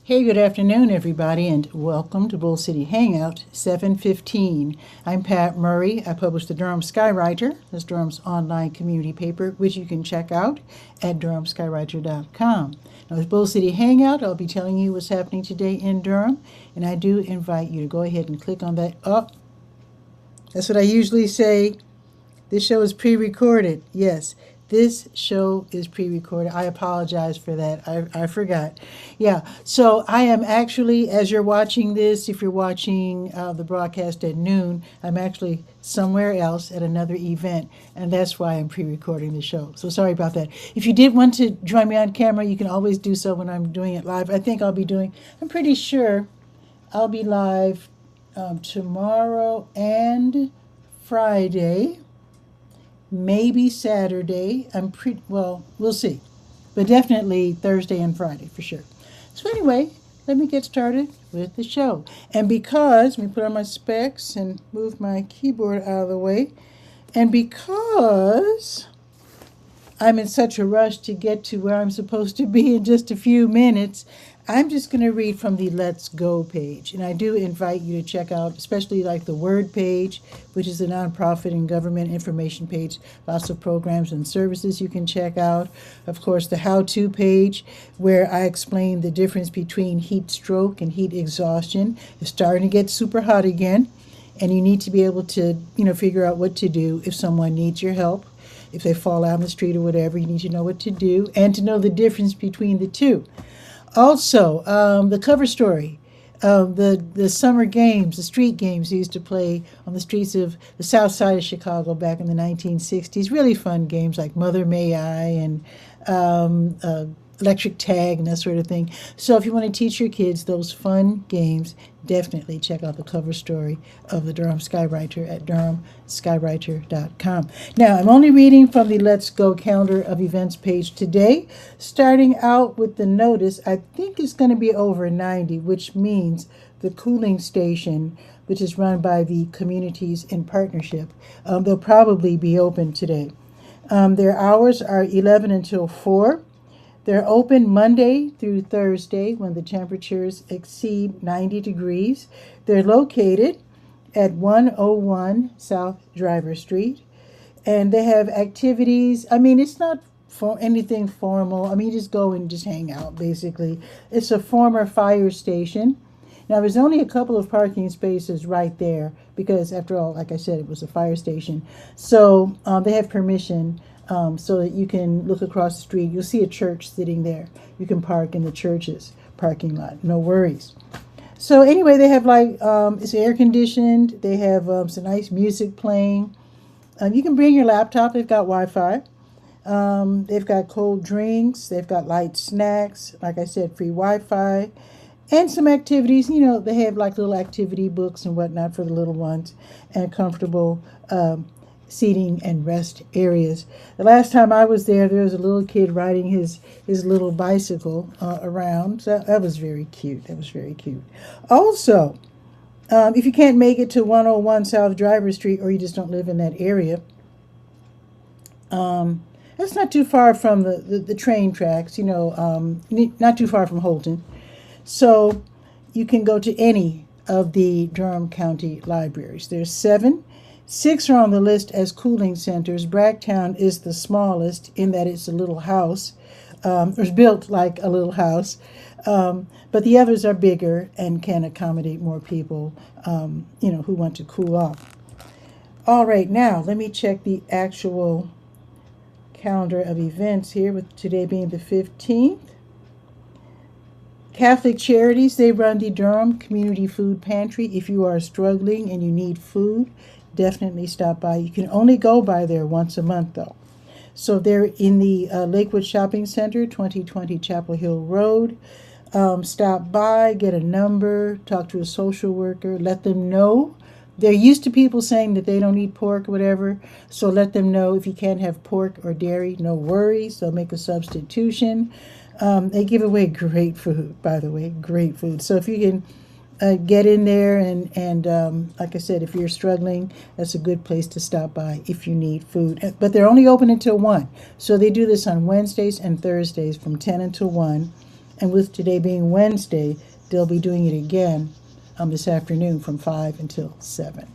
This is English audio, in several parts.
Hey, good afternoon, everybody, and welcome to Bull City Hangout 715. I'm Pat Murray. I publish the Durham Skywriter. That's Durham's online community paper, which you can check out at durhamskywriter.com. Now, with Bull City Hangout, I'll be telling you what's happening today in Durham, and I do invite you to go ahead and click on that. Oh, that's what I usually say. This show is pre-recorded. Yes, this show is pre-recorded. I apologize for that. I forgot. Yeah, so I am actually, as you're watching this, if you're watching the broadcast at noon, I'm actually somewhere else at another event, and that's why I'm pre-recording the show. So sorry about that. If you did want to join me on camera, you can always do so when I'm doing it live. I'm pretty sure I'll be live tomorrow and Friday. Maybe Saturday. We'll see. But definitely Thursday and Friday for sure. So anyway, let me get started with the show. And because, let me put on my specs and move my keyboard out of the way. And because I'm in such a rush to get to where I'm supposed to be in just a few minutes, I'm just going to read from the Let's Go page. And I do invite you to check out, especially like the Word page, which is the nonprofit and government information page. Lots of programs and services you can check out. Of course, the How-To page, where I explain the difference between heat stroke and heat exhaustion. It's starting to get super hot again, and you need to be able to, figure out what to do if someone needs your help. If they fall out in the street or whatever, you need to know what to do and to know the difference between the two. Also, the cover story, the summer games, the street games they used to play on the streets of the south side of Chicago back in the 1960s. Really fun games like Mother May I and electric tag and that sort of thing. So if you want to teach your kids those fun games, definitely check out the cover story of the Durham Skywriter at durhamskywriter.com. Now, I'm only reading from the Let's Go calendar of events page today, starting out with the notice. I think it's going to be over 90, which means the cooling station, which is run by the Communities in Partnership, they'll probably be open today. Their hours are 11 until 4. They're open Monday through Thursday when the temperatures exceed 90 degrees. They're located at 101 South Driver Street. And they have activities. It's not for anything formal. You just go and just hang out, basically. It's a former fire station. Now, there's only a couple of parking spaces right there because, after all, like I said, it was a fire station. So they have permission so that you can look across the street. You'll see a church sitting there. You can park in the church's parking lot. No worries. So anyway, they have it's air conditioned. They have some nice music playing. You can bring your laptop. They've got Wi-Fi. They've got cold drinks. They've got light snacks. Like I said, free Wi-Fi. And some activities. They have little activity books and whatnot for the little ones. And comfortable seating and rest areas. The last time I was there was a little kid riding his little bicycle around. So that was very cute. Also, if you can't make it to 101 South Driver Street or you just don't live in that area, that's not too far from the train tracks, not too far from Holton. So you can go to any of the Durham County libraries. There's 7. 6 are on the list as cooling centers. Bragtown is the smallest in that it's a little house. It's built like a little house. But the others are bigger and can accommodate more people, who want to cool off. All right, now let me check the actual calendar of events here, with today being the 15th. Catholic Charities, they run the Durham Community Food Pantry. If you are struggling and you need food, definitely stop by. You can only go by there once a month, though. So they're in the Lakewood Shopping Center, 2020 Chapel Hill Road. Stop by, get a number, talk to a social worker, let them know. They're used to people saying that they don't eat pork or whatever, so let them know if you can't have pork or dairy, no worries. They'll make a substitution. They give away great food, by the way, great food. So if you can get in there and like I said, if you're struggling, that's a good place to stop by if you need food. But they're only open until 1. So they do this on Wednesdays and Thursdays from 10 until 1. And with today being Wednesday, they'll be doing it again this afternoon from 5 until 7.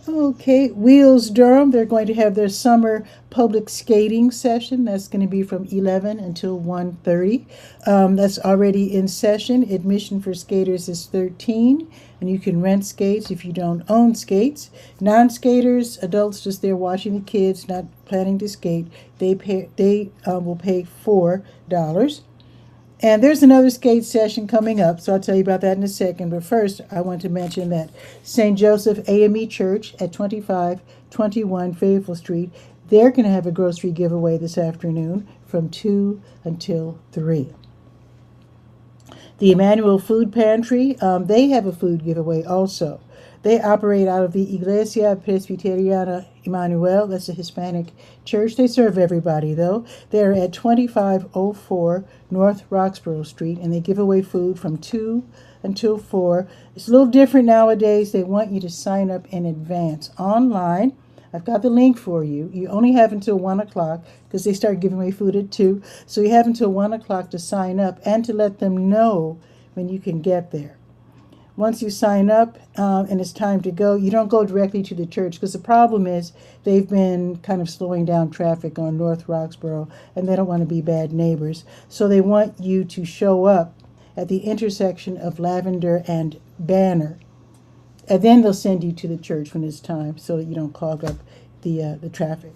Okay, Wheels Durham, they're going to have their summer public skating session. That's going to be from 11 until 1:30. That's already in session. Admission for skaters is $13, and you can rent skates if you don't own skates. Non-skaters, adults just there watching the kids, not planning to skate, they will pay $4. And there's another skate session coming up, so I'll tell you about that in a second. But first, I want to mention that St. Joseph AME Church at 2521 Fayetteville Street, they're going to have a grocery giveaway this afternoon from 2 until 3. The Emmanuel Food Pantry, they have a food giveaway also. They operate out of the Iglesia Presbiteriana Emmanuel. That's a Hispanic church. They serve everybody, though. They're at 2504 North Roxborough Street, and they give away food from 2 until 4. It's a little different nowadays. They want you to sign up in advance online. I've got the link for you. You only have until 1 o'clock because they start giving away food at 2. So you have until 1 o'clock to sign up and to let them know when you can get there. Once you sign up and it's time to go, you don't go directly to the church because the problem is they've been kind of slowing down traffic on North Roxborough and they don't want to be bad neighbors. So they want you to show up at the intersection of Lavender and Banner. And then they'll send you to the church when it's time so that you don't clog up the traffic.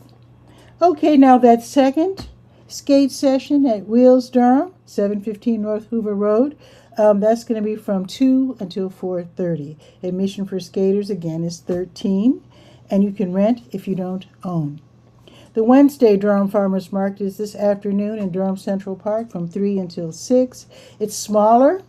Okay, now that second skate session at Wheels Durham, 715 North Hoover Road. That's going to be from 2 until 4:30. Admission for skaters, again, is $13, and you can rent if you don't own. The Wednesday Durham Farmers Market is this afternoon in Durham Central Park from 3 until 6. It's smaller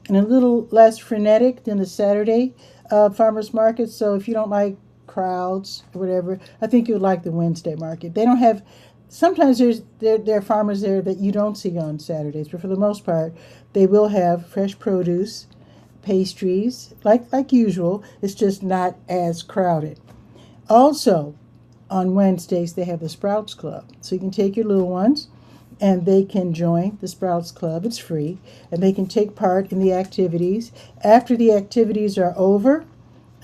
and a little less frenetic than the Saturday Farmers Market, so if you don't like crowds or whatever, I think you would like the Wednesday market. They don't have... Sometimes there are farmers there that you don't see on Saturdays, but for the most part, they will have fresh produce, pastries, like usual. It's just not as crowded. Also, on Wednesdays, they have the Sprouts Club. So you can take your little ones, and they can join the Sprouts Club. It's free, and they can take part in the activities. After the activities are over,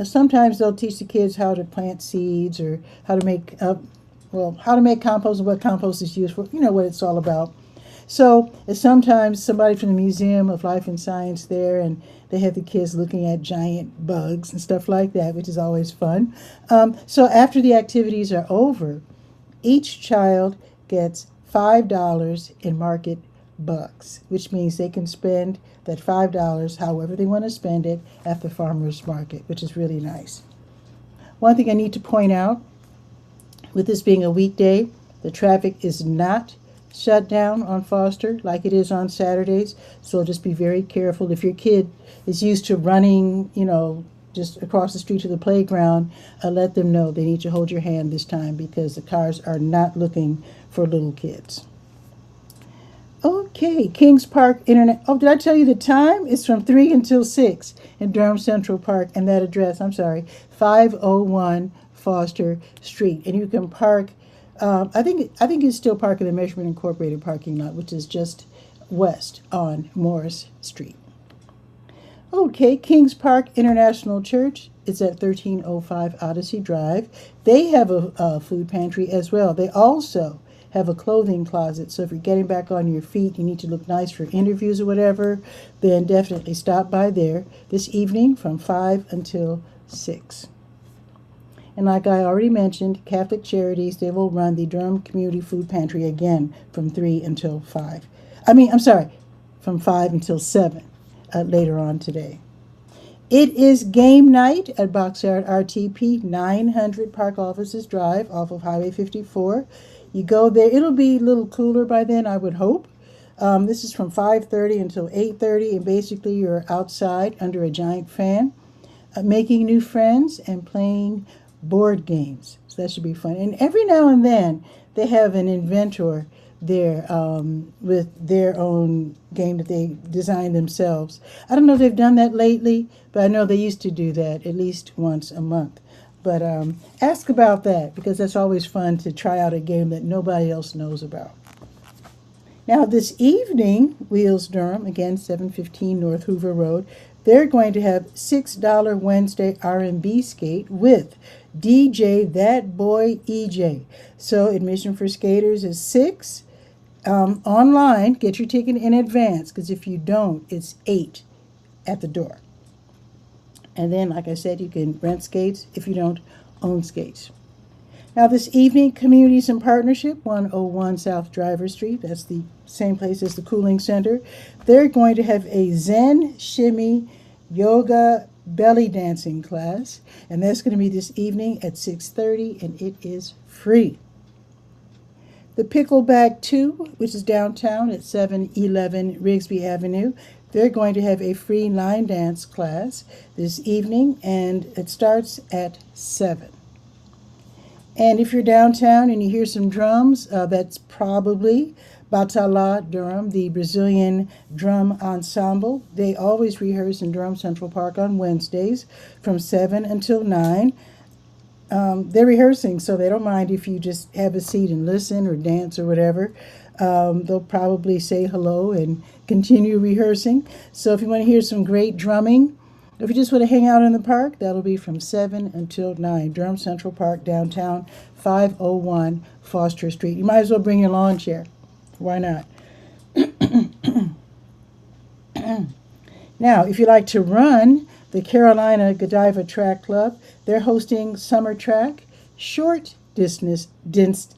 sometimes they'll teach the kids how to plant seeds or how to make compost and what compost is used for, you know what it's all about. So it's sometimes somebody from the Museum of Life and Science there, and they have the kids looking at giant bugs and stuff like that, which is always fun. So after the activities are over, each child gets $5 in market bucks, which means they can spend that $5 however they want to spend it at the farmer's market, which is really nice. One thing I need to point out, with this being a weekday, the traffic is not shut down on Foster like it is on Saturdays, so just be very careful. If your kid is used to running, just across the street to the playground, let them know they need to hold your hand this time because the cars are not looking for little kids. Okay, Kings Park Internet. Oh, did I tell you the time? It's from 3 until 6 in Durham Central Park, and that address, 501 Foster Street. And you can park, I think you still park in the Measurement Incorporated parking lot, which is just west on Morris Street. Okay, Kings Park International Church is at 1305 Odyssey Drive. They have a food pantry as well. They also have a clothing closet, so if you're getting back on your feet, you need to look nice for interviews or whatever, then definitely stop by there this evening from 5 until 6. And like I already mentioned, Catholic Charities, they will run the Durham Community Food Pantry again from 3 until 5. From 5 until 7 later on today. It is game night at Boxyard RTP, 900 Park Offices Drive off of Highway 54. You go there. It'll be a little cooler by then, I would hope. This is from 5:30 until 8:30, and basically you're outside under a giant fan, making new friends and playing board games. So that should be fun. And every now and then they have an inventor there with their own game that they designed themselves. I don't know if they've done that lately, but I know they used to do that at least once a month. But ask about that, because that's always fun to try out a game that nobody else knows about. Now this evening, Wheels Durham, again 715 North Hoover Road, they're going to have $6 Wednesday R&B skate with DJ That Boy EJ. So admission for skaters is $6. Online, get your ticket in advance, because if you don't, it's $8 at the door. And then, like I said, you can rent skates if you don't own skates. Now this evening, Communities in Partnership, 101 South Driver Street, that's the same place as the Cooling Center. They're going to have a Zen Shimmy Yoga belly dancing class, and that's going to be this evening at 6:30, and it is free. The Pickleback 2, which is downtown at 711 Rigsby Avenue, they're going to have a free line dance class this evening, and it starts at 7. And if you're downtown and you hear some drums, that's probably Batala Durham, the Brazilian drum ensemble. They always rehearse in Durham Central Park on Wednesdays from 7 until 9. They're rehearsing, so they don't mind if you just have a seat and listen or dance or whatever. They'll probably say hello and continue rehearsing. So if you want to hear some great drumming, if you just want to hang out in the park, that'll be from 7 until 9. Durham Central Park, downtown, 501 Foster Street. You might as well bring your lawn chair. Why not? Now, if you like to run, the Carolina Godiva Track Club, they're hosting summer track, short distance, that's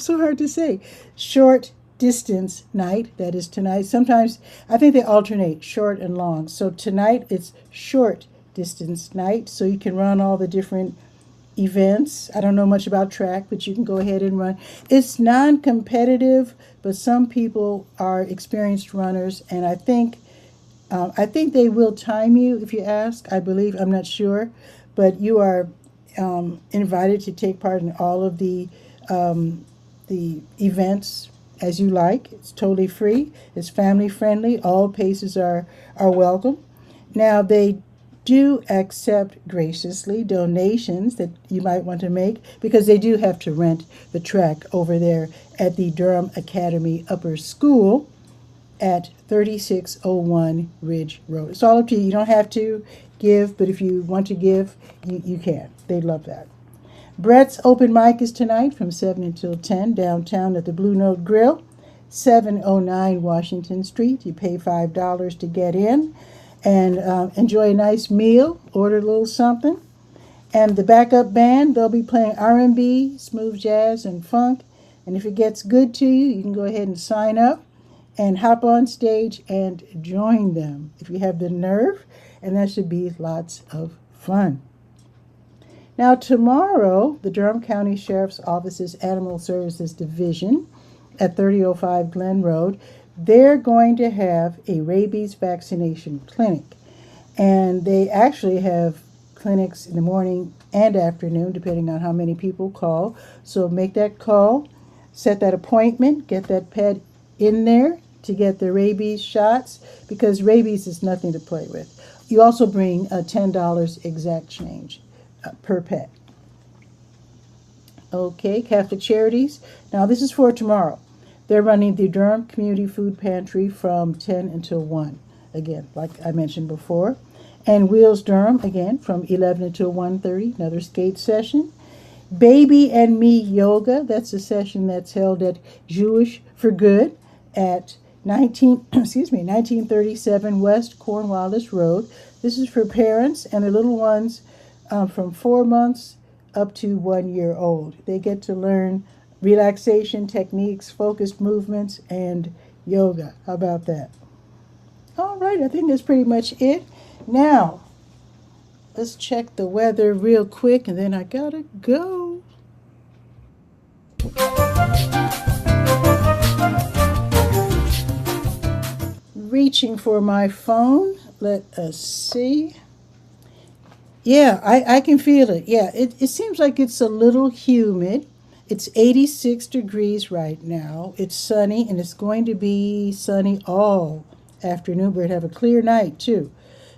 so hard to say, short distance night, that is tonight. Sometimes, I think they alternate, short and long. So tonight, it's short distance night, so you can run all the different events. I don't know much about track, but you can go ahead and run. It's non-competitive, but some people are experienced runners, and I think they will time you if you ask, I believe. I'm not sure. But you are invited to take part in all of the events as you like. It's totally free. It's family friendly. All paces are welcome. Now, they do accept graciously donations that you might want to make, because they do have to rent the track over there at the Durham Academy Upper School at 3601 Ridge Road. It's all up to you. You don't have to give, but if you want to give, you can. They'd love that. Brett's open mic is tonight from 7 until 10 downtown at the Blue Note Grill, 709 Washington Street. You pay $5 to get in and enjoy a nice meal, order a little something. And the backup band, they'll be playing R&B, smooth jazz, and funk. And if it gets good to you, you can go ahead and sign up and hop on stage and join them if you have the nerve, and that should be lots of fun. Now tomorrow, the Durham County Sheriff's Office's Animal Services Division at 3005 Glen Road, they're going to have a rabies vaccination clinic. And they actually have clinics in the morning and afternoon, depending on how many people call. So make that call, set that appointment, get that pet in there to get the rabies shots, because rabies is nothing to play with. You also bring $10 exact change per pet. Okay, Catholic Charities. Now this is for tomorrow. They're running the Durham Community Food Pantry from 10 until 1. Again, like I mentioned before. And Wheels Durham, again, from 11 until 1:30, another skate session. Baby and Me Yoga, that's a session that's held at Jewish for Good at 1937 West Cornwallis Road. This is for parents and their little ones from 4 months up to 1 year old. They get to learn relaxation techniques, focused movements, and yoga. How about that? All right, I think that's pretty much it. Now, let's check the weather real quick, and then I gotta go. Reaching for my phone. Let us see. Yeah, I can feel it. Yeah, it seems like it's a little humid. It's 86 degrees right now. It's sunny, and it's going to be sunny all afternoon. We're going to have a clear night, too.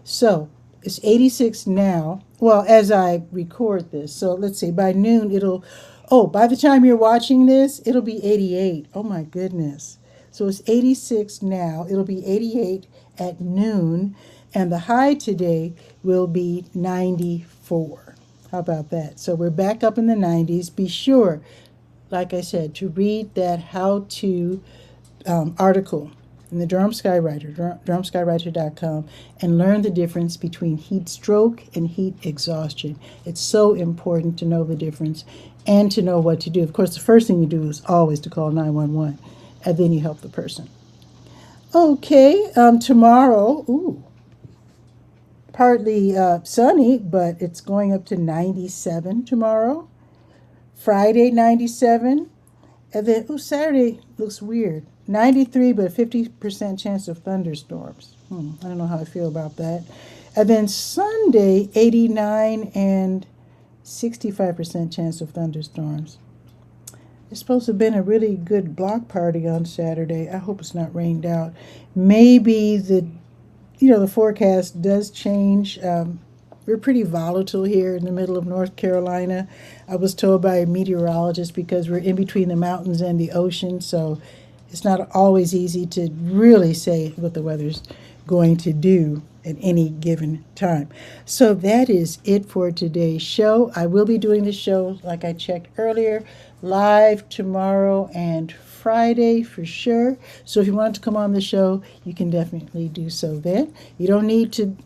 So it's 86 now. Well, as I record this. So let's see, by noon, it'll Oh, by the time you're watching this, it'll be 88. Oh my goodness. So it's 86 now. It'll be 88 at noon. And the high today will be 94. How about that? So we're back up in the 90s. Be sure, like I said, to read that how-to article in the Durham Skywriter, durhamskywriter.com, and learn the difference between heat stroke and heat exhaustion. It's so important to know the difference and to know what to do. Of course, the first thing you do is always to call 911, and then you help the person. Okay, tomorrow, partly sunny, but it's going up to 97 tomorrow. Friday, 97. And then, Saturday looks weird. 93, but 50% chance of thunderstorms. I don't know how I feel about that. And then Sunday, 89 and 65% chance of thunderstorms. It's supposed to have been a really good block party on Saturday. I hope it's not rained out. Maybe the forecast does change. We're pretty volatile here in the middle of North Carolina. I was told by a meteorologist because we're in between the mountains and the ocean, so it's not always easy to really say what the weather's going to do at any given time. So that is it for today's show. I will be doing the show, like I checked earlier, live tomorrow and Friday for sure. So if you want to come on the show, you can definitely do so then. You don't need to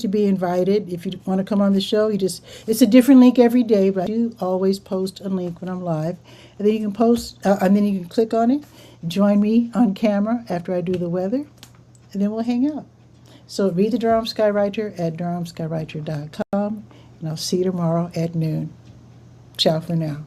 be invited. If you want to come on the show, it's a different link every day, but I do always post a link when I'm live. And then you can click on it, join me on camera after I do the weather, and then we'll hang out. So read the Durham Skywriter at durhamskywriter.com, and I'll see you tomorrow at noon. Ciao for now.